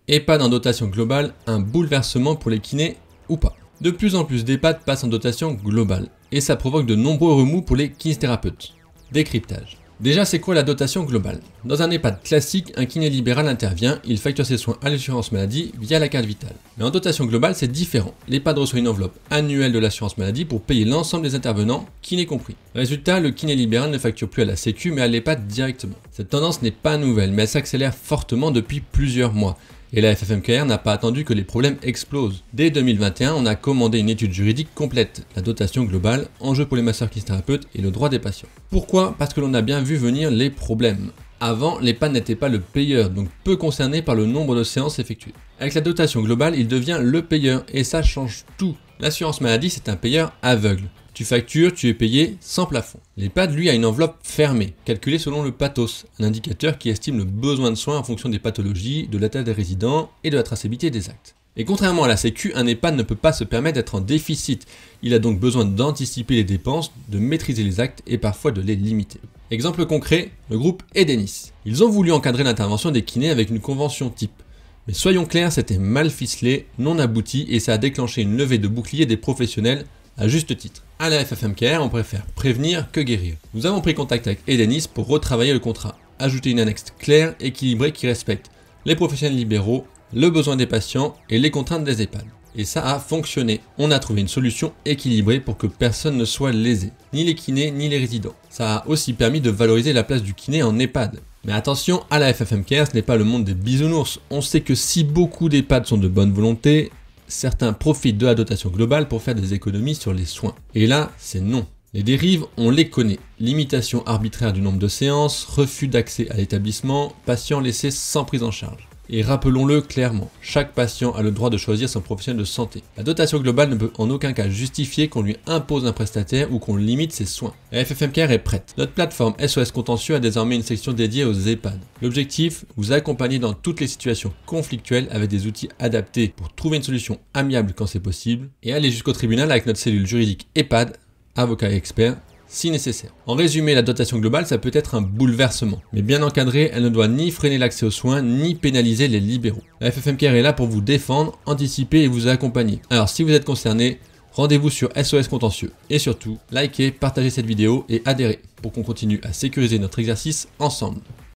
EHPAD en dotation globale, un bouleversement pour les kinés ou pas? De plus en plus d'EHPAD passent en dotation globale et ça provoque de nombreux remous pour les kinésithérapeutes. Décryptage. Déjà, c'est quoi la dotation globale? Dans un EHPAD classique, un kiné libéral intervient, il facture ses soins à l'assurance maladie via la carte vitale. Mais en dotation globale, c'est différent. L'EHPAD reçoit une enveloppe annuelle de l'assurance maladie pour payer l'ensemble des intervenants, kiné compris. Résultat, le kiné libéral ne facture plus à la Sécu mais à l'EHPAD directement. Cette tendance n'est pas nouvelle, mais elle s'accélère fortement depuis plusieurs mois. Et la FFM-KR n'a pas attendu que les problèmes explosent. Dès 2021, on a commandé une étude juridique complète, la dotation globale, enjeu pour les masseurs kinésithérapeutes et le droit des patients. Pourquoi? Parce que l'on a bien vu venir les problèmes. Avant, l'EHPAD n'était pas le payeur, donc peu concerné par le nombre de séances effectuées. Avec la dotation globale, il devient le payeur, et ça change tout. L'assurance maladie, c'est un payeur aveugle. Tu factures, tu es payé sans plafond. L'EHPAD, lui, a une enveloppe fermée, calculée selon le pathos, un indicateur qui estime le besoin de soins en fonction des pathologies, de la taille des résidents et de la traçabilité des actes. Et contrairement à la Sécu, un EHPAD ne peut pas se permettre d'être en déficit. Il a donc besoin d'anticiper les dépenses, de maîtriser les actes et parfois de les limiter. Exemple concret, le groupe Edenis. Ils ont voulu encadrer l'intervention des kinés avec une convention type. Mais soyons clairs, c'était mal ficelé, non abouti et ça a déclenché une levée de boucliers des professionnels à juste titre. À la FFM-KR, on préfère prévenir que guérir. Nous avons pris contact avec Edenis pour retravailler le contrat, ajouter une annexe claire, équilibrée qui respecte les professionnels libéraux, le besoin des patients et les contraintes des EHPAD. Et ça a fonctionné. On a trouvé une solution équilibrée pour que personne ne soit lésé, ni les kinés ni les résidents. Ça a aussi permis de valoriser la place du kiné en EHPAD. Mais attention, à la FFM-KR, ce n'est pas le monde des bisounours. On sait que si beaucoup d'EHPAD sont de bonne volonté, certains profitent de la dotation globale pour faire des économies sur les soins. Et là, c'est non. Les dérives, on les connaît. Limitation arbitraire du nombre de séances, refus d'accès à l'établissement, patients laissés sans prise en charge. Et rappelons-le clairement, chaque patient a le droit de choisir son professionnel de santé. La dotation globale ne peut en aucun cas justifier qu'on lui impose un prestataire ou qu'on limite ses soins. La FFM-KR est prête. Notre plateforme SOS Contentieux a désormais une section dédiée aux EHPAD. L'objectif, vous accompagner dans toutes les situations conflictuelles avec des outils adaptés pour trouver une solution amiable quand c'est possible et aller jusqu'au tribunal avec notre cellule juridique EHPAD, avocats et experts, si nécessaire. En résumé, la dotation globale, ça peut être un bouleversement. Mais bien encadrée, elle ne doit ni freiner l'accès aux soins, ni pénaliser les libéraux. La FFM-KR est là pour vous défendre, anticiper et vous accompagner. Alors si vous êtes concerné, rendez-vous sur SOS Contentieux. Et surtout, likez, partagez cette vidéo et adhérez pour qu'on continue à sécuriser notre exercice ensemble.